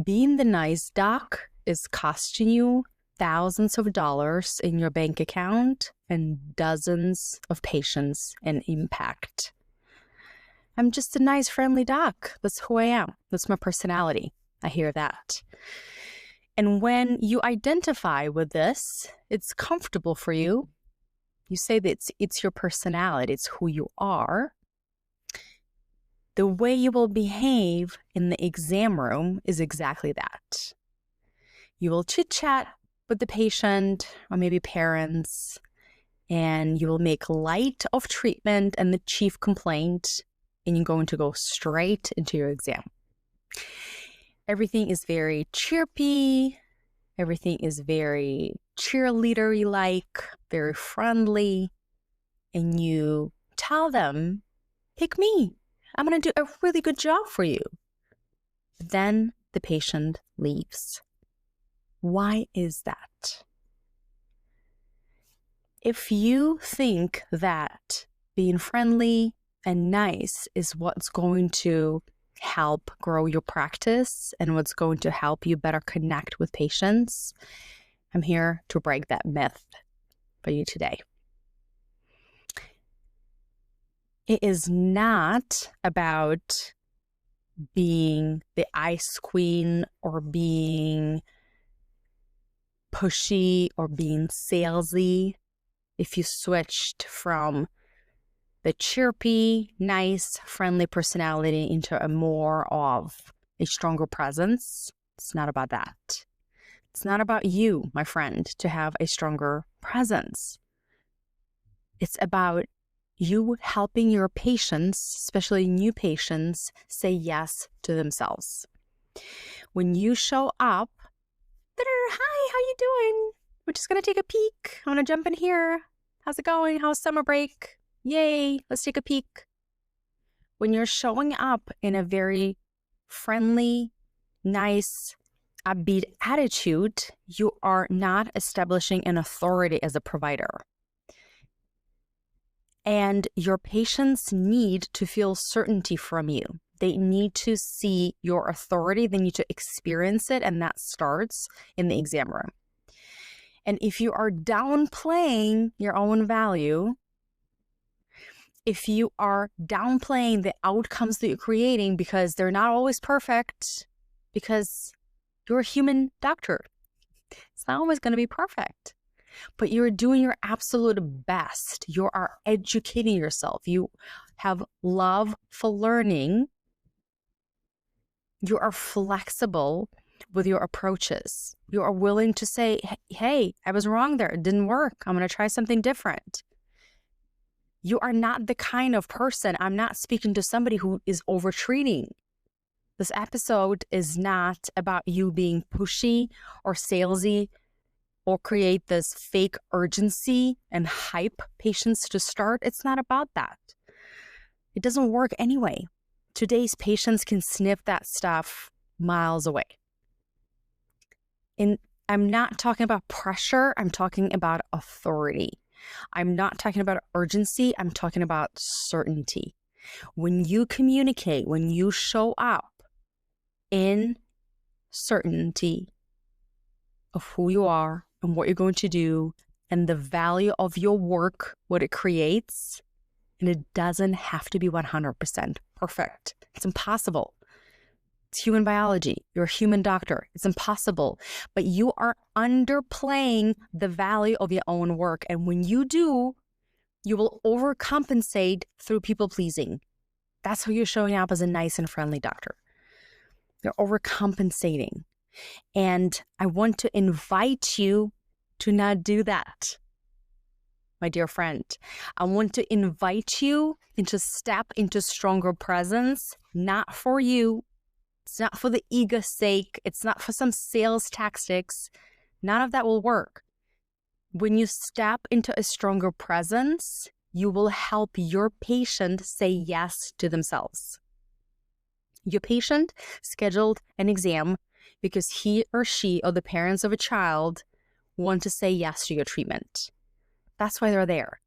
Being the nice doc is costing you thousands of dollars in your bank account and dozens of patients and impact. I'm just a nice, friendly doc. That's who I am. That's my personality. I hear that. And when you identify with this, it's comfortable for you. You say that it's your personality, it's who you are. The way you will behave in the exam room is exactly that. You will chit-chat with the patient or maybe parents, and you will make light of treatment and the chief complaint, and you're going to go straight into your exam. Everything is very chirpy. Everything is very cheerleader-like, very friendly. And you tell them, pick me. I'm going to do a really good job for you. Then the patient leaves. Why is that? If you think that being friendly and nice is what's going to help grow your practice and what's going to help you better connect with patients, I'm here to break that myth for you today. It is not about being the ice queen or being pushy or being salesy. If you switched from the chirpy, nice, friendly personality into a more of a stronger presence, it's not about that. It's not about you, my friend, to have a stronger presence. It's about you helping your patients, especially new patients, say yes to themselves. When you show up, hi, how you doing? We're just going to take a peek. I want to jump in here. How's it going? How's summer break? Yay, let's take a peek. When you're showing up in a very friendly, nice, upbeat attitude, you are not establishing an authority as a provider. And your patients need to feel certainty from you. They need to see your authority. They need to experience it, and that starts in the exam room. And if you are downplaying your own value, if you are downplaying the outcomes that you're creating because they're not always perfect, because you're a human doctor, it's not always going to be perfect. But you're doing your absolute best. You are educating yourself. You have love for learning. You are flexible with your approaches. You are willing to say, hey, I was wrong there. It didn't work. I'm going to try something different. You are not the kind of person, I'm not speaking to somebody who is over-treating. This episode is not about you being pushy or salesy or create this fake urgency and hype patients to start. It's not about that. It doesn't work anyway. Today's patients can sniff that stuff miles away. And I'm not talking about pressure. I'm talking about authority. I'm not talking about urgency. I'm talking about certainty. When you communicate, when you show up in certainty of who you are and what you're going to do and the value of your work, what it creates, and it doesn't have to be 100% perfect. It's impossible. It's human biology. You're a human doctor. It's impossible. But you are underplaying the value of your own work. And when you do, you will overcompensate through people pleasing. That's how you're showing up as a nice and friendly doctor. You're overcompensating. And I want to invite you to not do that, my dear friend. I want to invite you to step into stronger presence, not for you. It's not for the ego's sake. It's not for some sales tactics. None of that will work. When you step into a stronger presence, you will help your patient say yes to themselves. Your patient scheduled an exam because he or she or the parents of a child want to say yes to your treatment. That's why they're there.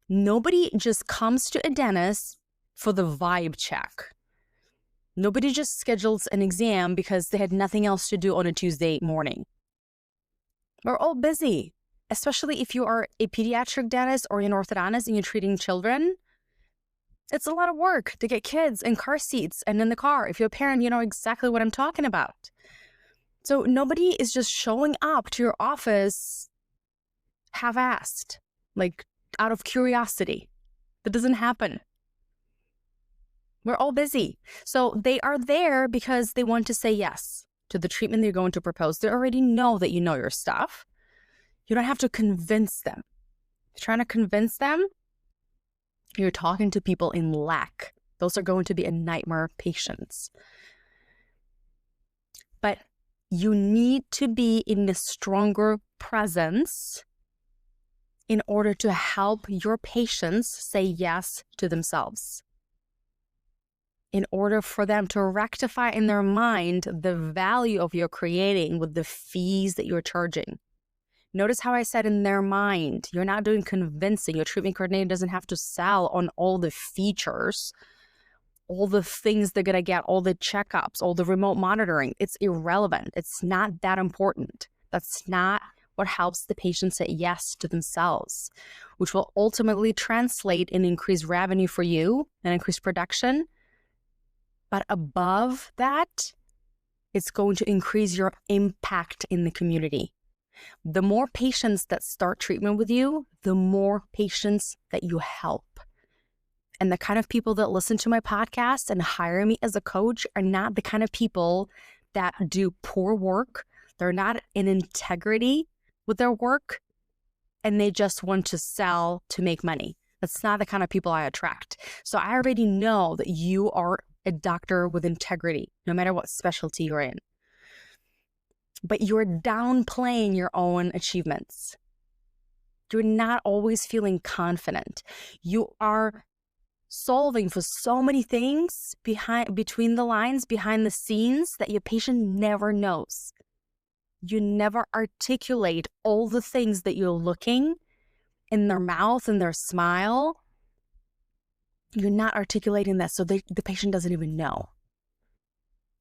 Nobody just comes to a dentist for the vibe check. Nobody just schedules an exam because they had nothing else to do on a Tuesday morning. We're all busy, especially if you are a pediatric dentist or an orthodontist and you're treating children. It's a lot of work to get kids in car seats and in the car. If you're a parent, you know exactly what I'm talking about. So nobody is just showing up to your office half-assed, like out of curiosity. That doesn't happen. We're all busy. So they are there because they want to say yes to the treatment they're going to propose. They already know that you know your stuff. You don't have to convince them. If you're trying to convince them, you're talking to people in lack. Those are going to be a nightmare patients. But you need to be in a stronger presence in order to help your patients say yes to themselves. In order for them to rectify in their mind the value of your creating with the fees that you're charging. Notice how I said in their mind. You're not doing convincing. Your treatment coordinator doesn't have to sell on all the features, all the things they're going to get, all the checkups, all the remote monitoring. It's irrelevant. It's not that important. That's not what helps the patient say yes to themselves, which will ultimately translate in increased revenue for you and increased production. But above that, it's going to increase your impact in the community. The more patients that start treatment with you, the more patients that you help. And the kind of people that listen to my podcast and hire me as a coach are not the kind of people that do poor work. They're not in integrity with their work, and they just want to sell to make money. That's not the kind of people I attract. So I already know that you are a doctor with integrity, no matter what specialty you're in. But you're downplaying your own achievements. You're not always feeling confident. You are solving for so many things between the lines, behind the scenes, that your patient never knows. You never articulate all the things that you're looking in their mouth and their smile. You're not articulating that, so the patient doesn't even know.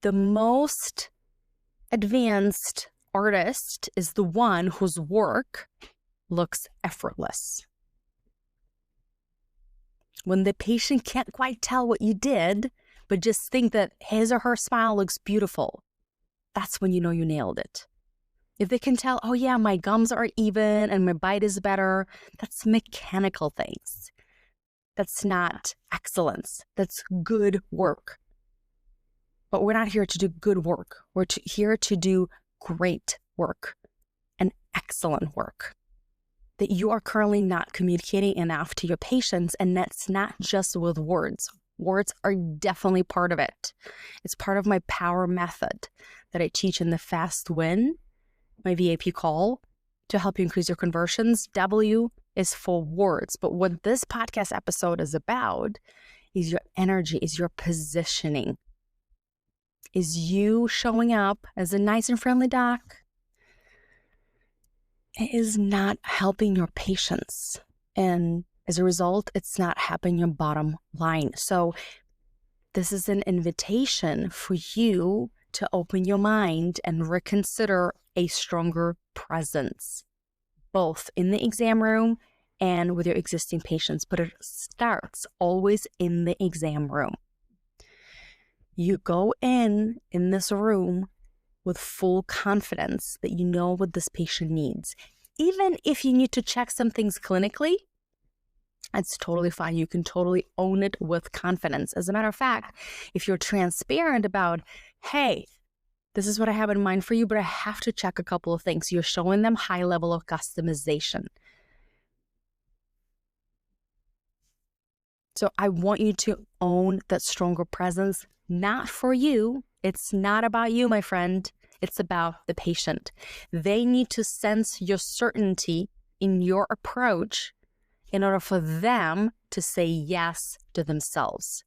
The most advanced artist is the one whose work looks effortless. When the patient can't quite tell what you did, but just think that his or her smile looks beautiful, that's when you know you nailed it. If they can tell, oh yeah, my gums are even and my bite is better, that's mechanical things. That's not excellence. That's good work. But we're not here to do good work. We're here to do great work and excellent work that you are currently not communicating enough to your patients. And that's not just with words. Words are definitely part of it. It's part of my power method that I teach in the Fast Win, my VIP call, to help you increase your conversions. W is for words. But what this podcast episode is about is your energy, is your positioning. Is you showing up as a nice and friendly doc? It is not helping your patients. And as a result, it's not helping your bottom line. So this is an invitation for you to open your mind and reconsider a stronger presence, both in the exam room and with your existing patients. But it starts always in the exam room. You go in this room with full confidence that you know what this patient needs. Even if you need to check some things clinically, it's totally fine. You can totally own it with confidence. As a matter of fact, if you're transparent about, hey, this is what I have in mind for you, but I have to check a couple of things. You're showing them high level of customization. So I want you to own that stronger presence. Not for you. It's not about you, my friend. It's about the patient. They need to sense your certainty in your approach in order for them to say yes to themselves.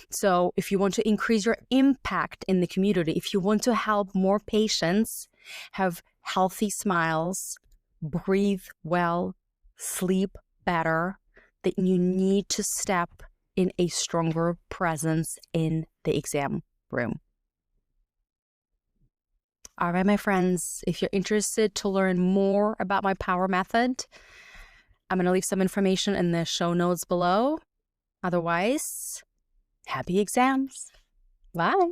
So if you want to increase your impact in the community, if you want to help more patients have healthy smiles, breathe well, sleep better, then you need to step in a stronger presence in the exam room. All right, my friends, if you're interested to learn more about my power method, I'm going to leave some information in the show notes below. Otherwise, happy exams. Bye.